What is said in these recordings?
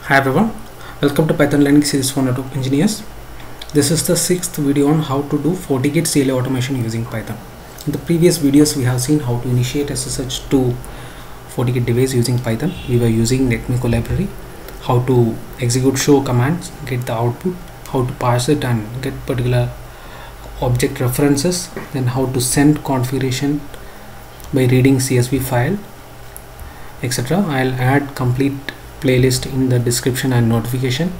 Hi everyone, welcome to Python Learning Series for Network Engineers. This is the 6th video on how to do FortiGate CLI automation using Python. In the previous videos we have seen how to initiate SSH to FortiGate device using Python. We were using Netmiko library, how to execute show commands, get the output, how to parse it and get particular object references, then how to send configuration by reading CSV file, etc. I'll add complete playlist in the description and notification.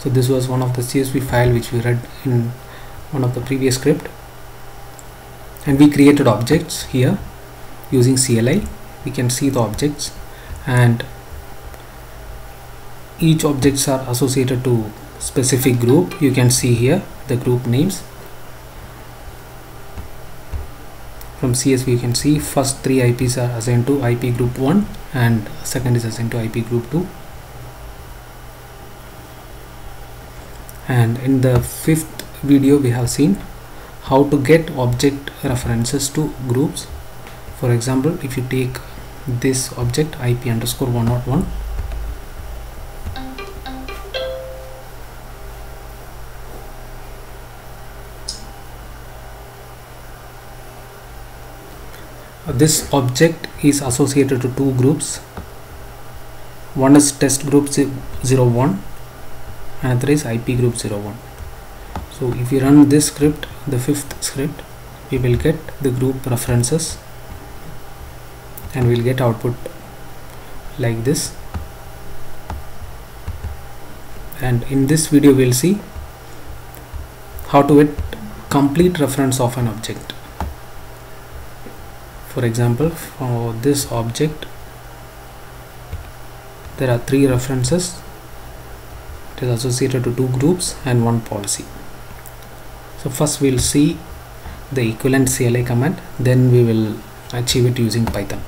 So this was one of the CSV file which we read in one of the previous script, and we created objects here using CLI. We can see the objects and each objects are associated to specific group. You can see here the group names. From CSV you can see first 3 IPs are assigned to IP group 1 and second is assigned to IP group 2. And in the 5th video we have seen how to get object references to groups. For example, if you take this object IP_101, this object is associated to 2 groups. One is test group 01, another is IP group 01. So if you run this script, the 5th script, we will get the group references and we'll get output like this. And in this video we'll see how to get complete reference of an object. For example, for this object there are 3 references. It is associated to 2 groups and 1 policy. So first we'll see the equivalent CLI command, then we will achieve it using Python.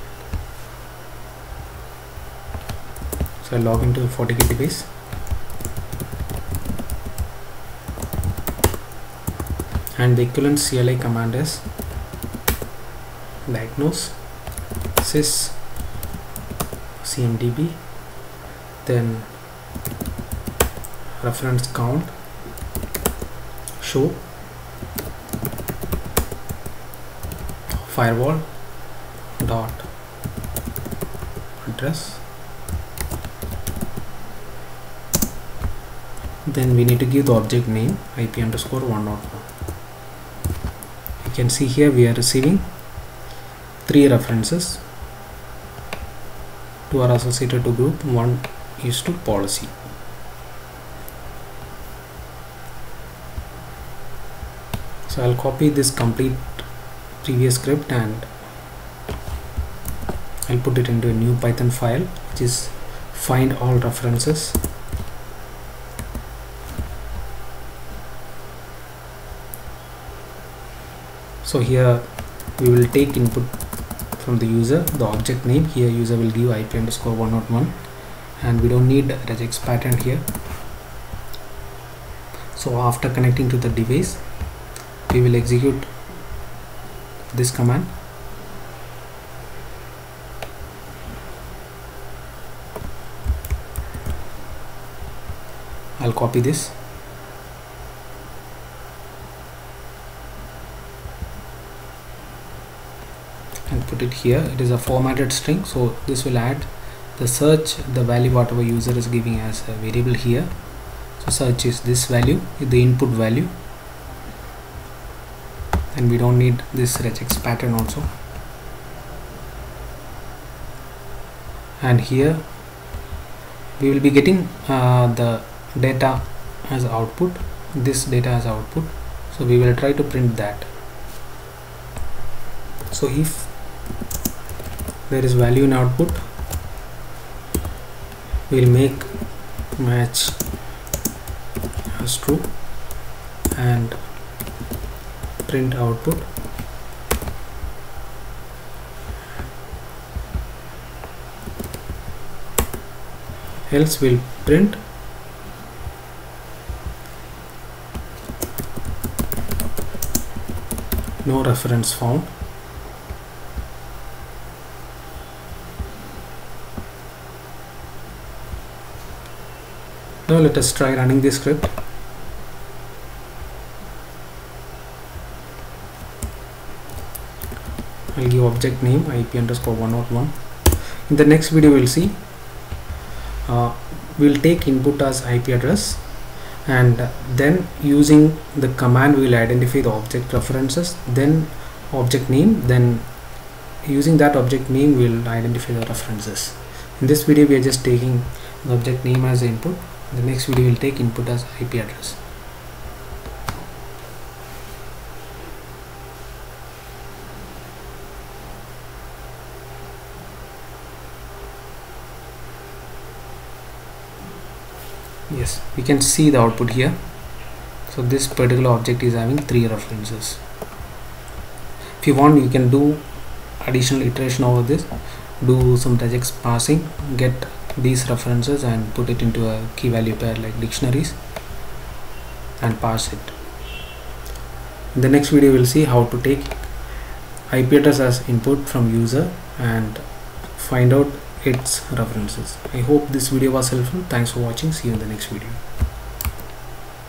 So I'll log into the FortiGate device. And the equivalent CLI command is diagnose sys cmdb, then reference count, show firewall dot address. Then we need to give the object name IP_101. You can see here we are receiving 3 references. 2 are associated to group, 1 is to policy. So I'll copy this complete previous script and I'll put it into a new Python file, which is find all references. So here we will take input from the user, the object name. Here user will give IP_101 and we don't need regex pattern here. So after connecting to the device, we will execute this command. I'll copy this and put it here. It is a formatted string, so this will add the search, the value whatever user is giving as a variable here. So search is this value, the input value, and we don't need this regex pattern also. And here we will be getting the data as output, this data as output. So we will try to print that. So if there is value in output, we will make match as true and print output. Else we'll print no reference found. Now let us try running this script. I'll give object name IP_101. In the next video we'll see we'll take input as IP address, and then using the command we will identify the object references, then object name, then using that object name we will identify the references. In this video we are just taking the object name as the input. In the next video we will take input as IP address. Yes, we can see the output here. So this particular object is having 3 references. If you want, you can do additional iteration over this, do some regex parsing, get these references and put it into a key value pair like dictionaries and parse it. In the next video we'll see how to take IP address as input from user and find out its references. I hope this video was helpful. Thanks for watching. See you in the next video.